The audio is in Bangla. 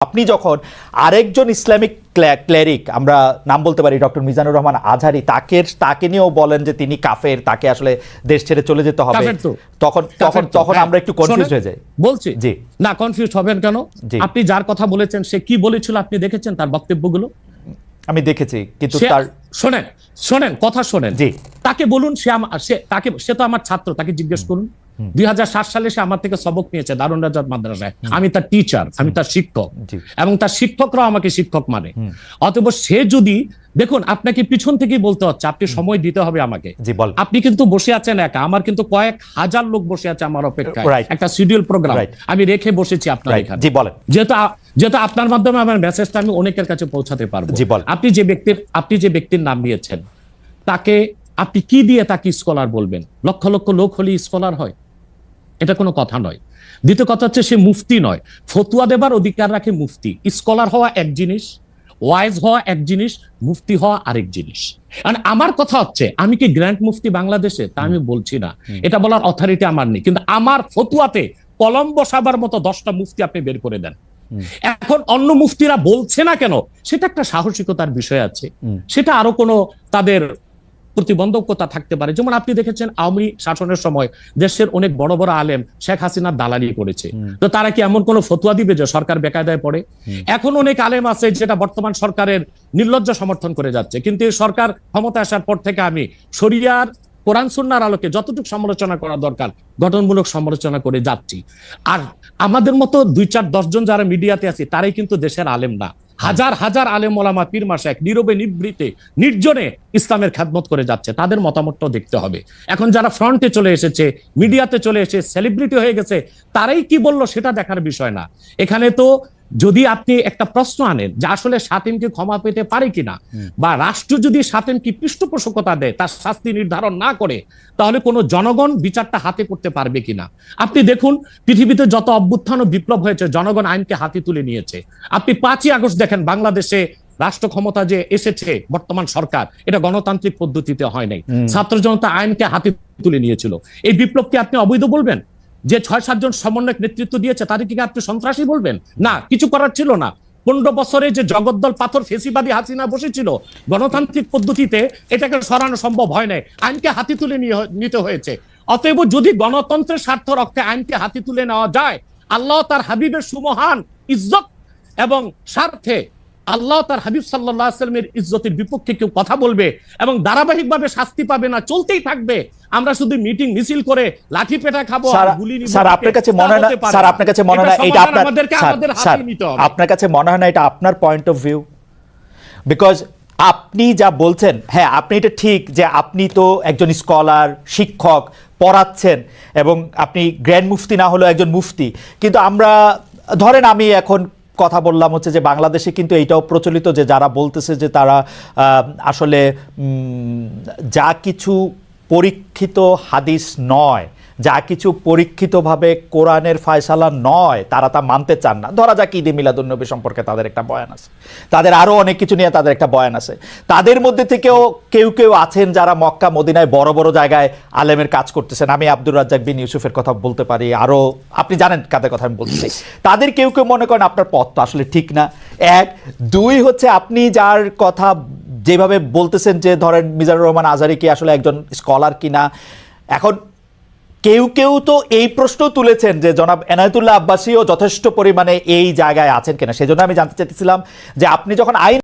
আপনি যখন আরেকজন ইসলামিক ক্লেরিক আমরা নাম বলতে পারি ডক্টর মিজানুর রহমান আজহারি তাকে নিয়েও বলেন যে তিনি কাফের, তাকে আসলে দেশ ছেড়ে চলে যেতে হবে, তখন আমরা একটু কনফিউজ হয়ে যাই। বলছি জি না, কনফিউজ হবেন কেন? আপনি যার কথা বলেছেন সে কি বলেছিল আপনি দেখেছেন তার বক্তব্যগুলো? আমি দেখেছি, কিন্তু তার শোনেন কথা শোনেন। জি, তাকে বলুন, সে তো আমার ছাত্র, তাকে জিজ্ঞেস করুন। 2007 সালে সে আমার থেকে সবক নিয়েছে দারুন রাজাত মাদ্রাসায়। আমি তার টিচার, আমি তার শিক্ষক, এবং তার শিক্ষকরাও আমাকে শিক্ষক মানে। অতএব সে যদি দেখুন, আপনাকে পিছন থেকেই বলতে হচ্ছে, আপনি সময় দিতে হবে আমাকে। আপনি কিন্তু বসে আছেন একা, আমার কিন্তু কয়েক হাজার লোক বসে আছে আমার অপেক্ষায়, একটা শিডিউল প্রোগ্রাম আমি রেখে বসেছি আপনার এখানে। যেহেতু আপনার মাধ্যমে আমার মেসেজটা আমি অনেকের কাছে পৌঁছাতে পারবো। আপনি যে ব্যক্তির নাম নিয়েছেন, তাকে আপনি কি দিয়ে তাকে স্কলার বলবেন? লক্ষ লক্ষ লোক হলে স্কলার হয়? এটা কোনো কথা নয়। দ্বিতীয় কথা হচ্ছে, সে মুফতি নয়, ফতুয়া দেবার অধিকার রাখে মুফতি। স্কলার হওয়া এক জিনিস, ওয়াইজ হওয়া এক জিনিস, মুফতি হওয়া আরেক জিনিস। আমার কথা হচ্ছে, আমি কি গ্র্যান্ড মুফতি বাংলাদেশে? তা আমি বলছি না, এটা বলার অথরিটি আমার নেই, কিন্তু আমার ফতুয়াতে কলম বসাবার মতো 10টা মুফতি আপনি বের করে দেন। এখন অন্য মুফতিরা বলছে না কেন, সেটা একটা সাহসিকতার বিষয় আছে, সেটা আরো কোনো তাদের প্রতিবন্ধকতা থাকতে পারে। যেমন আপনি দেখেছেন আওয়ামী শাসনের সময় দেশের অনেক বড় বড় আলেম শেখ হাসিনার দালালি করেছে, তো তারা কি এমন কোনো ফতোয়া দিবে যে সরকার বেকায়দায় পড়ে? এখন অনেক আলেম আছে যেটা বর্তমান সরকারের নির্লজ্জ সমর্থন করে যাচ্ছে, কিন্তু সরকার ক্ষমতা আসার পর থেকে আমি শরিয়ার কোরআন সুন্নাহর আলোকে যতটুকু সমালোচনা করা দরকার গঠনমূলক সমালোচনা করে যাচ্ছি। আর আমাদের মতো 2-4-10 জন যারা মিডিয়াতে আছে, তারাই কিন্তু দেশের আলেম না। হাজার হাজার আলেম ওলামা পীর মাশায়েখ নীরবে নিভৃতে নির্জনে ইসলামের খেদমত করে যাচ্ছে, তাদের মতামতটাও দেখতে হবে। এখন যারা ফ্রন্টে চলে এসেছে, মিডিয়াতে চলে এসে সেলিব্রিটি হয়ে গেছে, তারাই কি বললো সেটা দেখার বিষয় না। এখানে তো যদি আপনি একটা প্রশ্ন আনেন যে আসলে শাতিমকে ক্ষমা পেতে পারে কিনা, বা রাষ্ট্র যদি শাতিমকে পৃষ্ঠপোষকতা দেয়, তার শাস্তি নির্ধারণ না করে, তাহলে কোনো জনগণ বিচারটা হাতে করতে পারবে কিনা? আপনি দেখুন, পৃথিবীতে যত অভ্যুত্থান ও বিপ্লব হয়েছে, জনগণ আইনকে হাতে তুলে নিয়েছে। আপনি 5ই আগস্ট দেখেন, বাংলাদেশে রাষ্ট্র ক্ষমতা যে এসেছে বর্তমান সরকার, এটা গণতান্ত্রিক পদ্ধতিতে হয় নাই, ছাত্র জনতা আইনকে হাতে তুলে নিয়েছিল। এই বিপ্লবকে আপনি অবৈধ বলবেন? যে 6-7 জন সমন্বয়ক নেতৃত্ব দিয়েছে তাদেরকে কি আপনি সন্ত্রাসী বলবেন? না, কিছু করার ছিল না। 15 বছরে যে জগদ্দল পাথর ফেসিবাদী হাসিনা বসেছিল, গণতান্ত্রিক পদ্ধতিতে এটাকে সরানো সম্ভব হয় নাই, আইনকে হাতে তুলে নিতে হয়েছে। অতএব যদি গণতন্ত্রের স্বার্থ রক্ষে আইনকে হাতে তুলে নেওয়া যায়, আল্লাহ তার হাবিবের সুমহান ইজ্জত এবং স্বার্থে আল্লাহ তার হাবিব সাল্লাল্লাহু আলাইহি ওয়াসাল্লামের ইজ্জতের বিপক্ষে কেউ কথা বলবে এবং ধারাবাহিকভাবে শাস্তি পাবে না, চলতেই থাকবে। আমরা শুধু মিটিং মিছিল করে লাঠি পেটা খাবো, গুলি নিব। স্যার, আপনার কাছে মনে হয় না, স্যার আপনার কাছে মনে হয় না এটা আপনার কাছে মনে হয় না এটা আপনার পয়েন্ট অফ ভিউ? বিকজ আপনি যা বলছেন, হ্যাঁ আপনি এটা ঠিক যে আপনি তো একজন স্কলার, শিক্ষক, পড়াচ্ছেন, এবং আপনি গ্র্যান্ড মুফতি না হলেও একজন মুফতি। কিন্তু আমরা ধরেন, আমি এখন কথা বললাম হচ্ছে যে বাংলাদেশে কিন্তু এইটাও প্রচলিত যে যারা বলতেছে যে তারা আসলে যা কিছু পরীক্ষিত হাদিস নয়, যা কিছু পরীক্ষিতভাবে কোরআনের ফয়সালা নয়, তারা তা মানতে চান না। ধরা যাক ঈদে মিলাদুন্নবী সম্পর্কে তাদের একটা বয়ান আছে, তাদের আরও অনেক কিছু নিয়ে তাদের একটা বয়ান আছে। তাদের মধ্যে থেকেও কেউ আছেন যারা মক্কা মদিনায় বড় বড় জায়গায় আলেমের কাজ করতেছেন। আমি আব্দুর রাজ্জাক বিন ইউসুফের কথা বলতে পারি, আরও আপনি জানেন কাদের কথা আমি বলছি। তাদের কেউ মনে করেন আপনার পথ তো আসলে ঠিক না। 1, 2 হচ্ছে আপনি যার কথা যেভাবে বলতেছেন যে ধরেন মিজানুর রহমান আজহারি কি আসলে একজন স্কলার কিনা। এখন কেউ তো এই প্রশ্ন তুলেছেন যে জনাব এনায়েতুল্লাহ আব্বাসীও যথেষ্ট পরিমাণে এই জায়গায় আছেন কিনা। সেজন্য আমি জানতে চাইতেছিলাম যে আপনি যখন আইন